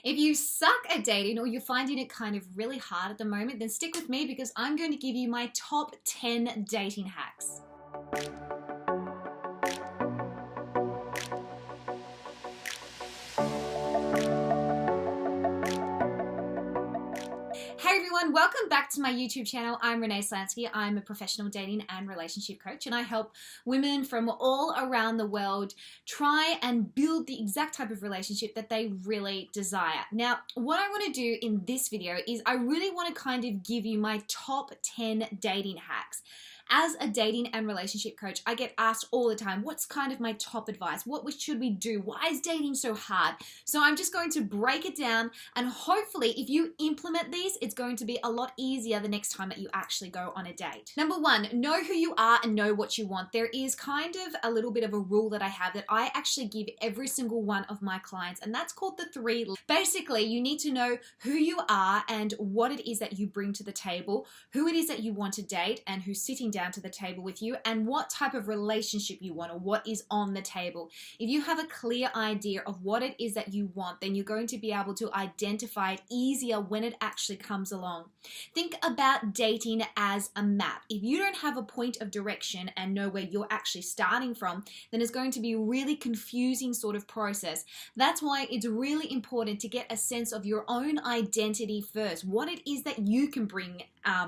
If you suck at dating or you're finding it kind of really hard at the moment, then stick with me because I'm going to give you my top 10 dating hacks. Hey everyone, welcome back to my YouTube channel. I'm Renee Slansky. I'm a professional dating and relationship coach, and I help women from all around the world try and build the exact type of relationship that they really desire. Now, what I want to do in this video is I really want to kind of give you my top 10 dating hacks. As a dating and relationship coach, I get asked all the time, what's kind of my top advice? What should we do? Why is dating so hard? So I'm just going to break it down, and hopefully if you implement these, it's going to be a lot easier the next time that you actually go on a date. Number one, know who you are and know what you want. There is kind of a little bit of a rule that I have that I actually give every single one of my clients, and that's called the 3. Basically, you need to know who you are and what it is that you bring to the table, who it is that you want to date and who's sitting down to the table with you, and what type of relationship you want or what is on the table. If you have a clear idea of what it is that you want, then you're going to be able to identify it easier when it actually comes along. Think about dating as a map. If you don't have a point of direction and know where you're actually starting from, then it's going to be a really confusing sort of process. That's why it's really important to get a sense of your own identity first. What it is that you can bring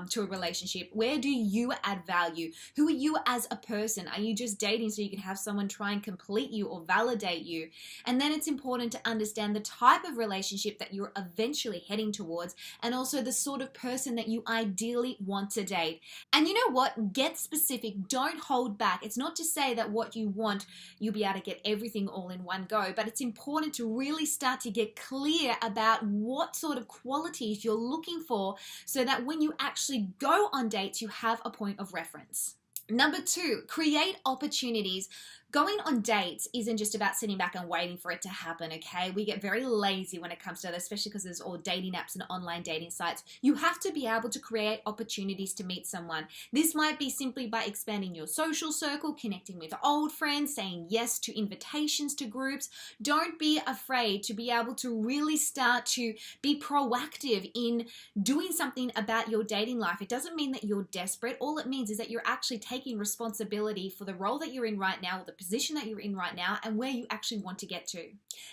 to a relationship. Where do you add value? Who are you as a person? Are you just dating so you can have someone try and complete you or validate you? And then it's important to understand the type of relationship that you're eventually heading towards, and also the sort of person that you ideally want to date. And you know what? Get specific. Don't hold back. It's not to say that what you want, you'll be able to get everything all in one go, but it's important to really start to get clear about what sort of qualities you're looking for so that when you actually go on dates, you have a point of reference. Number 2, create opportunities. Going on dates isn't just about sitting back and waiting for it to happen, okay? We get very lazy when it comes to that, especially because there's all dating apps and online dating sites. You have to be able to create opportunities to meet someone. This might be simply by expanding your social circle, connecting with old friends, saying yes to invitations to groups. Don't be afraid to be able to really start to be proactive in doing something about your dating life. It doesn't mean that you're desperate. All it means is that you're actually taking responsibility for the role that you're in right now, or the position that you're in right now, and where you actually want to get to.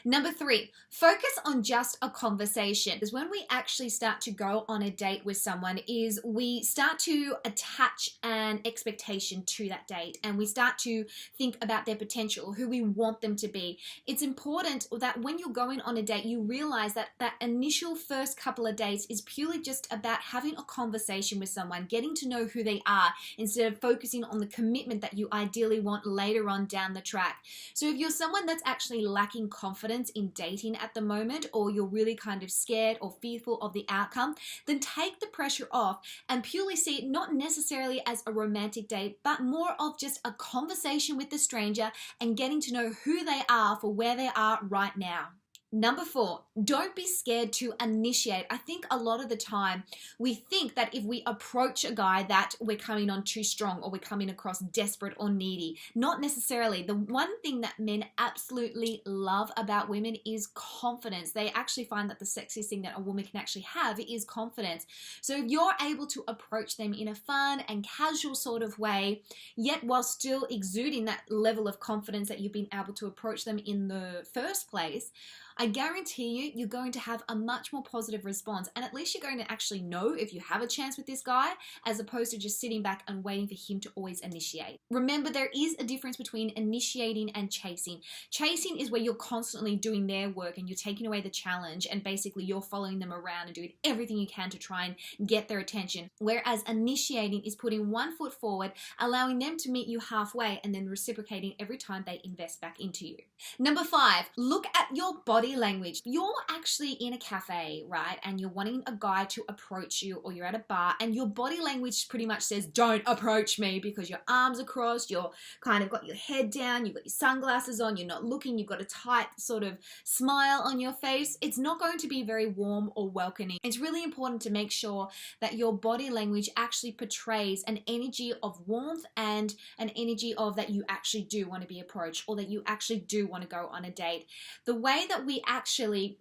Number 3, focus on just a conversation. Because when we actually start to go on a date with someone, is we start to attach an expectation to that date, and we start to think about their potential, who we want them to be. It's important that when you're going on a date, you realize that that initial first couple of days is purely just about having a conversation with someone, getting to know who they are, instead of focusing on the commitment that you ideally want later on down the track. So if you're someone that's actually lacking confidence in dating at the moment, or you're really kind of scared or fearful of the outcome, then take the pressure off and purely see it not necessarily as a romantic date, but more of just a conversation with the stranger and getting to know who they are for where they are right now. Number 4, don't be scared to initiate. I think a lot of the time we think that if we approach a guy that we're coming on too strong or we're coming across desperate or needy. Not necessarily. The one thing that men absolutely love about women is confidence. They actually find that the sexiest thing that a woman can actually have is confidence. So if you're able to approach them in a fun and casual sort of way, yet while still exuding that level of confidence that you've been able to approach them in the first place, I guarantee you're going to have a much more positive response, and at least you're going to actually know if you have a chance with this guy, as opposed to just sitting back and waiting for him to always initiate. Remember, there is a difference between initiating and chasing. Chasing is where you're constantly doing their work and you're taking away the challenge, and basically you're following them around and doing everything you can to try and get their attention. Whereas initiating is putting one foot forward, allowing them to meet you halfway, and then reciprocating every time they invest back into you. Number 5, look at your body language. You're actually in a cafe, right? And you're wanting a guy to approach you, or you're at a bar, and your body language pretty much says, don't approach me, because your arms are crossed, you're kind of got your head down, you've got your sunglasses on, you're not looking, you've got a tight sort of smile on your face. It's not going to be very warm or welcoming. It's really important to make sure that your body language actually portrays an energy of warmth and an energy of that you actually do want to be approached, or that you actually do want to go on a date. The way that we actually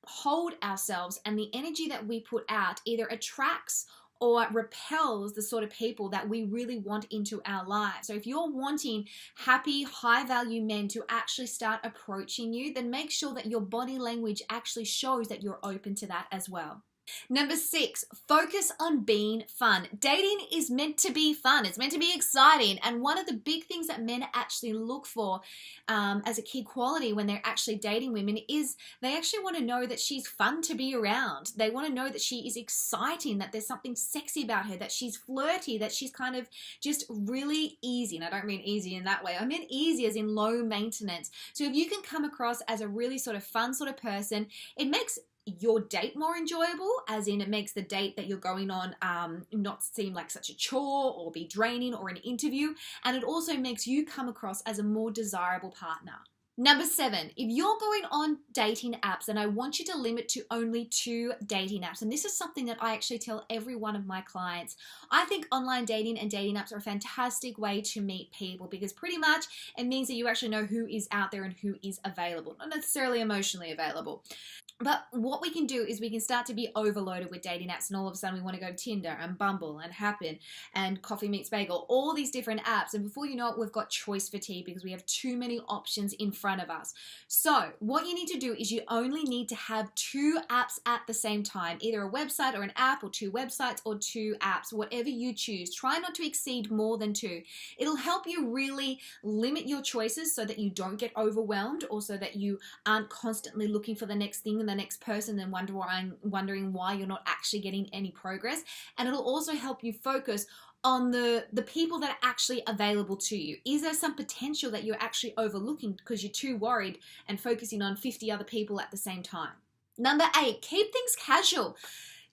hold ourselves and the energy that we put out either attracts or repels the sort of people that we really want into our lives. So if you're wanting happy, high value men to actually start approaching you, then make sure that your body language actually shows that you're open to that as well. Number 6, focus on being fun. Dating is meant to be fun. It's meant to be exciting. And one of the big things that men actually look for as a key quality when they're actually dating women is they actually want to know that she's fun to be around. They want to know that she is exciting, that there's something sexy about her, that she's flirty, that she's kind of just really easy. And I don't mean easy in that way. I mean easy as in low maintenance. So if you can come across as a really sort of fun sort of person, it makes your date more enjoyable, as in it makes the date that you're going on not seem like such a chore or be draining or an interview, and it also makes you come across as a more desirable partner. Number 7, if you're going on dating apps, then I want you to limit to only 2 dating apps. And this is something that I actually tell every one of my clients. I think online dating and dating apps are a fantastic way to meet people because pretty much it means that you actually know who is out there and who is available, not necessarily emotionally available. But what we can do is we can start to be overloaded with dating apps, and all of a sudden we want to go to Tinder and Bumble and Happen and Coffee Meets Bagel, all these different apps. And before you know it, we've got choice fatigue because we have too many options in front of us. So what you need to do is you only need to have 2 apps at the same time, either a website or an app, or 2 websites or 2 apps, whatever you choose. Try not to exceed more than 2. It'll help you really limit your choices so that you don't get overwhelmed, or so that you aren't constantly looking for the next thing and the next person and wondering why you're not actually getting any progress. And it'll also help you focus on the people that are actually available to you. Is there some potential that you're actually overlooking because you're too worried and focusing on 50 other people at the same time? Number 8, keep things casual.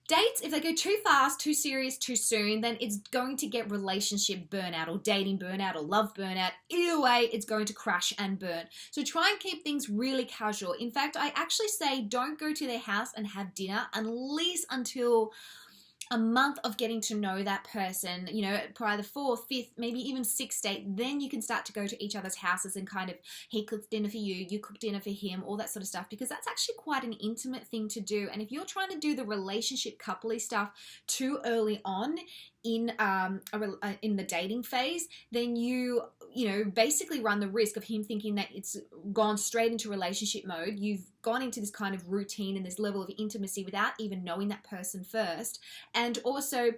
Dates, if they go too fast, too serious, too soon, then it's going to get relationship burnout or dating burnout or love burnout. Either way, it's going to crash and burn. So try and keep things really casual. In fact, I actually say don't go to their house and have dinner at least until a month of getting to know that person, you know, by the 4th, 5th, maybe even 6th date. Then you can start to go to each other's houses and kind of, he cooks dinner for you, you cook dinner for him, all that sort of stuff, because that's actually quite an intimate thing to do. And if you're trying to do the relationship coupley stuff too early on in the dating phase, then you basically run the risk of him thinking that it's gone straight into relationship mode. You've gone into this kind of routine and this level of intimacy without even knowing that person first. And also,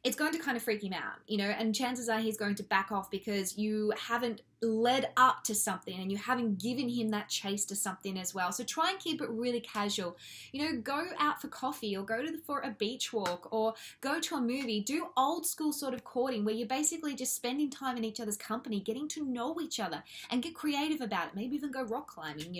it's going to kind of freak him out, and chances are he's going to back off because you haven't led up to something and you haven't given him that chase to something as well. So try and keep it really casual. Go out for coffee or go for a beach walk or go to a movie. Do old school sort of courting where you're basically just spending time in each other's company, getting to know each other, and get creative about it. Maybe even go rock climbing,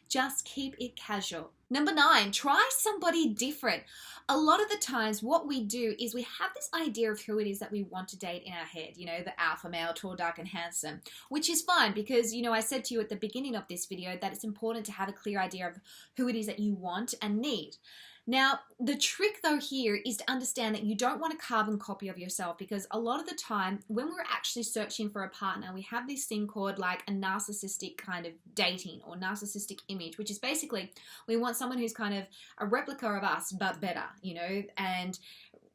just keep it casual. Number 9, try somebody different. A lot of the times what we do is we have this idea of who it is that we want to date in our head, the alpha male, tall, dark, and handsome, which is fine because, I said to you at the beginning of this video that it's important to have a clear idea of who it is that you want and need. Now, the trick though here is to understand that you don't want a carbon copy of yourself, because a lot of the time when we're actually searching for a partner, we have this thing called like a narcissistic kind of dating or narcissistic image, which is basically we want someone who's kind of a replica of us but better, and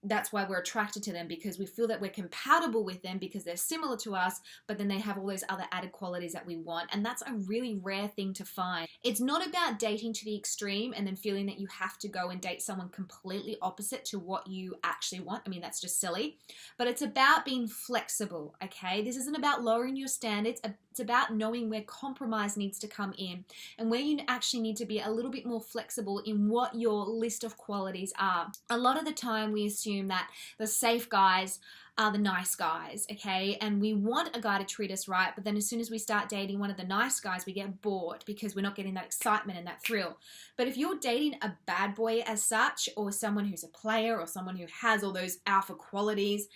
that's why we're attracted to them, because we feel that we're compatible with them because they're similar to us, but then they have all those other added qualities that we want. And that's a really rare thing to find. It's not about dating to the extreme and then feeling that you have to go and date someone completely opposite to what you actually want. I mean, that's just silly. But it's about being flexible, okay? This isn't about lowering your standards. It's about knowing where compromise needs to come in and where you actually need to be a little bit more flexible in what your list of qualities are. A lot of the time we assume that the safe guys are the nice guys, okay? And we want a guy to treat us right, but then as soon as we start dating one of the nice guys, we get bored because we're not getting that excitement and that thrill. But if you're dating a bad boy as such, or someone who's a player, or someone who has all those alpha qualities,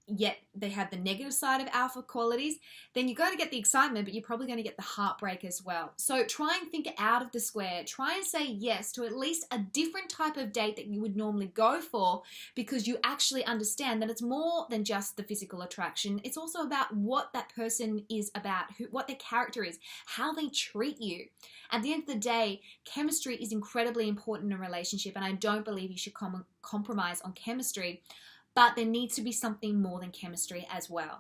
yet they have the negative side of alpha qualities, then you're going to get the excitement, but you're probably going to get the heartbreak as well. So try and think out of the square. Try and say yes to at least a different type of date that you would normally go for, because you actually understand that it's more than just the physical attraction. It's also about what that person is about, what their character is, how they treat you. At the end of the day, chemistry is incredibly important in a relationship, and I don't believe you should compromise on chemistry. But there needs to be something more than chemistry as well.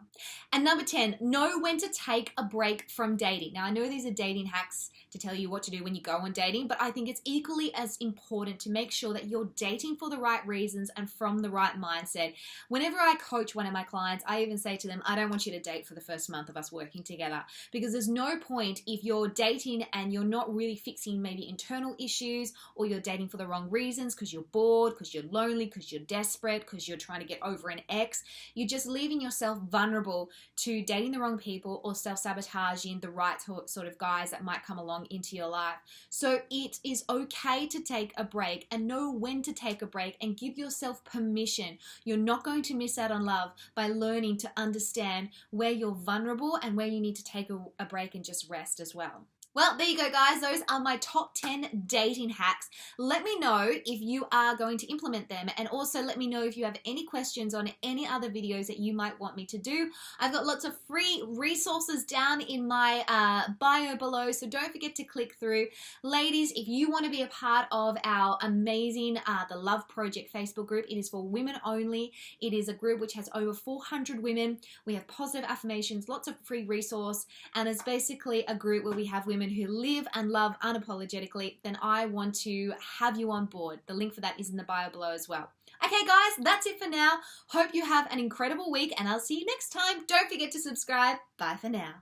And number 10, know when to take a break from dating. Now, I know these are dating hacks to tell you what to do when you go on dating, but I think it's equally as important to make sure that you're dating for the right reasons and from the right mindset. Whenever I coach one of my clients, I even say to them, I don't want you to date for the first month of us working together, because there's no point if you're dating and you're not really fixing maybe internal issues, or you're dating for the wrong reasons because you're bored, because you're lonely, because you're desperate, because you're trying to get over an ex. You're just leaving yourself vulnerable to dating the wrong people or self-sabotaging the right sort of guys that might come along into your life. So it is okay to take a break, and know when to take a break, and give yourself permission. You're not going to miss out on love by learning to understand where you're vulnerable and where you need to take a break and just rest as well. Well, there you go, guys. Those are my top 10 dating hacks. Let me know if you are going to implement them, and also let me know if you have any questions on any other videos that you might want me to do. I've got lots of free resources down in my bio below, so don't forget to click through. Ladies, if you want to be a part of our amazing The Love Project Facebook group, it is for women only. It is a group which has over 400 women. We have positive affirmations, lots of free resource, and it's basically a group where we have women who live and love unapologetically. Then I want to have you on board. The link for that is in the bio below as well. Okay, guys, that's it for now. Hope you have an incredible week, and I'll see you next time. Don't forget to subscribe. Bye for now.